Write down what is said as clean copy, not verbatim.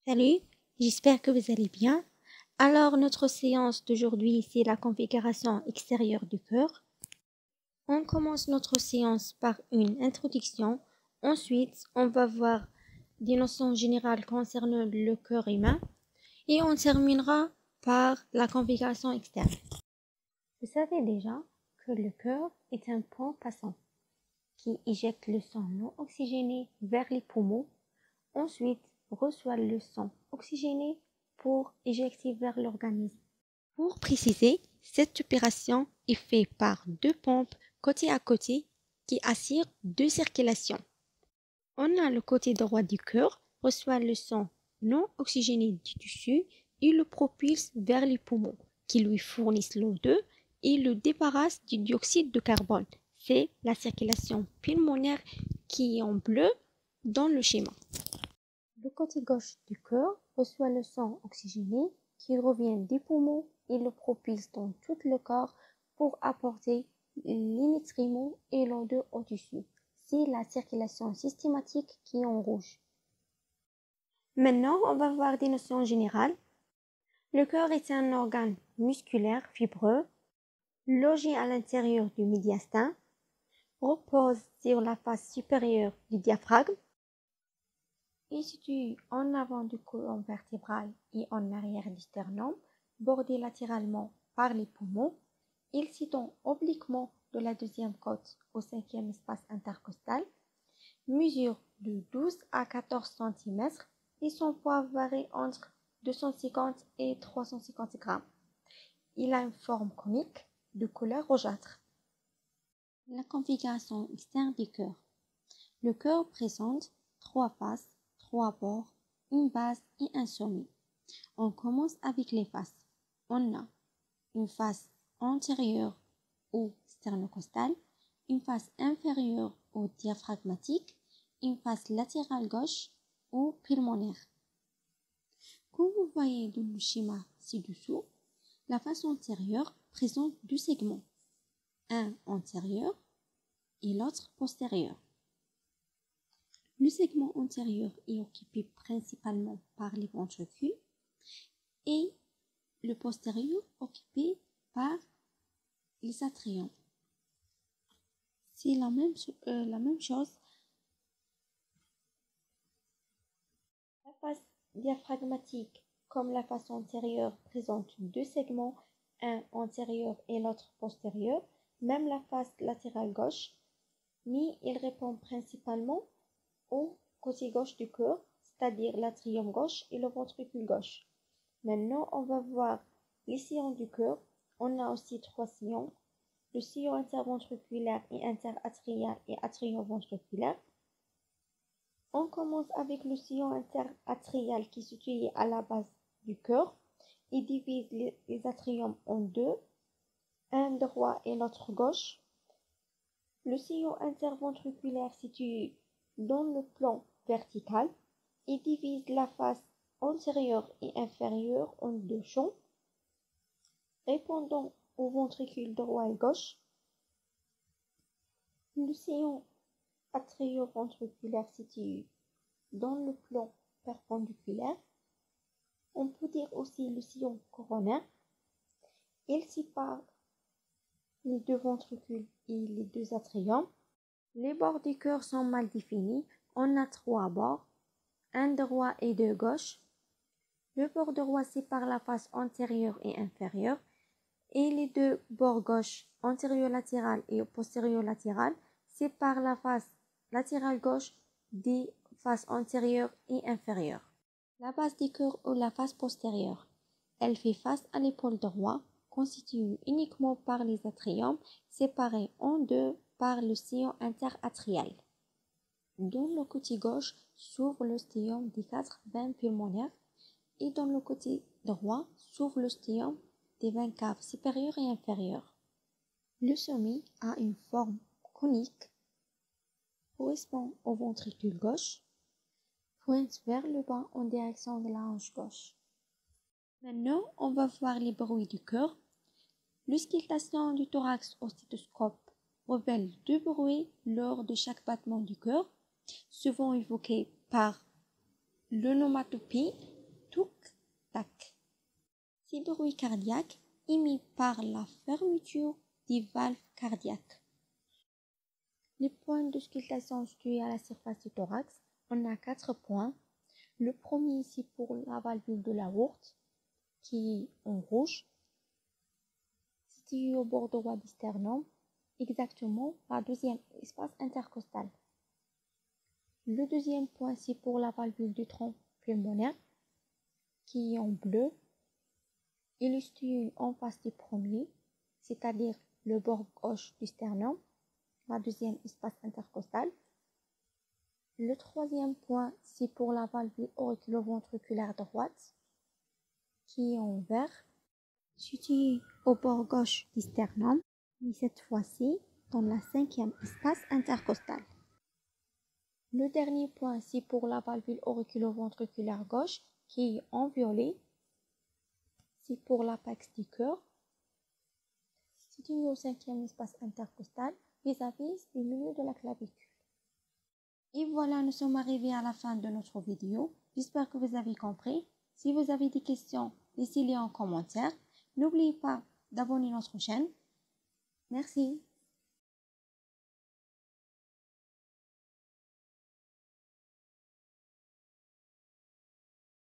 Salut, j'espère que vous allez bien. Alors, notre séance d'aujourd'hui, c'est la configuration extérieure du cœur. On commence notre séance par une introduction. Ensuite, on va voir des notions générales concernant le cœur humain. Et on terminera par la configuration externe. Vous savez déjà que le cœur est un pont passant qui éjecte le sang non oxygéné vers les poumons. Ensuite, reçoit le sang oxygéné pour éjecter vers l'organisme. Pour préciser, cette opération est faite par deux pompes côté à côté qui assurent deux circulations. On a le côté droit du cœur, reçoit le sang non oxygéné du tissu et le propulse vers les poumons qui lui fournissent l'O2 et le débarrassent du dioxyde de carbone. C'est la circulation pulmonaire qui est en bleu dans le schéma. Le côté gauche du cœur reçoit le sang oxygéné qui revient des poumons et le propulse dans tout le corps pour apporter les nutriments et l'O2 au tissu. C'est la circulation systématique qui est en rouge. Maintenant, on va voir des notions générales. Le cœur est un organe musculaire fibreux, logé à l'intérieur du médiastin, repose sur la face supérieure du diaphragme, est situé en avant du colonne vertébrale et en arrière du sternum, bordé latéralement par les poumons. Il s'étend obliquement de la deuxième côte au cinquième espace intercostal, mesure de 12 à 14 cm et son poids varie entre 250 et 350 grammes. Il a une forme conique de couleur rougeâtre. La configuration externe du cœur. Le cœur présente trois faces, trois bords, une base et un sommet. On commence avec les faces. On a une face antérieure ou sternocostale, une face inférieure ou diaphragmatique, une face latérale gauche ou pulmonaire. Comme vous voyez dans le schéma ci-dessous, la face antérieure présente deux segments, un antérieur et l'autre postérieur. Le segment antérieur est occupé principalement par les ventricules et le postérieur occupé par les atriums. C'est la même chose. La face diaphragmatique, comme la face antérieure, présente deux segments, un antérieur et l'autre postérieur, même la face latérale gauche, mais il répond principalement au côté gauche du cœur, c'est-à-dire l'atrium gauche et le ventricule gauche. Maintenant, on va voir les sillons du cœur. On a aussi trois sillons, le sillon interventriculaire et interatrial et atrioventriculaire. On commence avec le sillon interatrial qui est situé à la base du cœur. Il divise les atriums en deux, un droit et l'autre gauche. Le sillon interventriculaire situé dans le plan vertical. Il divise la face antérieure et inférieure en deux champs, répondant au ventricule droit et gauche. Le sillon atrioventriculaire situé dans le plan perpendiculaire. On peut dire aussi le sillon coronaire. Il sépare les deux ventricules et les deux atriums. Les bords du cœur sont mal définis. On a trois bords, un droit et deux gauche. Le bord droit sépare la face antérieure et inférieure et les deux bords gauche, antérieur-latéral et postérieur-latéral, séparent la face latérale gauche des faces antérieure et inférieure. La base du cœur ou la face postérieure. Elle fait face à l'épaule droite, constituée uniquement par les atriums, séparés en deux par le sillon interatrial. Dans le côté gauche s'ouvre le sillon des quatre veines pulmonaires et dans le côté droit s'ouvre le sillon des veines caves supérieures et inférieures. Le sommet a une forme conique, correspond au ventricule gauche, pointe vers le bas en direction de la hanche gauche. Maintenant, on va voir les bruits du cœur. L'auscultation du thorax au stéthoscope révèle deux bruits lors de chaque battement du cœur, souvent évoqués par l'onomatopée tac. Ces bruits cardiaques émis par la fermeture des valves cardiaques. Les points d'auscultation situés à la surface du thorax, on a 4 points. Le premier ici pour la valvule de l'aorte, qui est en rouge, situé au bord droit du sternum, exactement la deuxième espace intercostal. Le deuxième point, c'est pour la valvule du tronc pulmonaire, qui est en bleu. Il est situé en face du premier, c'est-à-dire le bord gauche du sternum, la deuxième espace intercostal. Le troisième point, c'est pour la valvule auriculo-ventriculaire droite, qui est en vert, située au bord gauche du sternum, mais cette fois-ci dans la cinquième espace intercostal. Le dernier point, c'est pour la valvule auriculo-ventriculaire gauche, qui est en violet. C'est pour l'apex du cœur, situé au cinquième espace intercostal, vis-à-vis du milieu de la clavicule. Et voilà, nous sommes arrivés à la fin de notre vidéo. J'espère que vous avez compris. Si vous avez des questions, laissez-les en commentaire. N'oubliez pas d'abonner notre chaîne. Merci.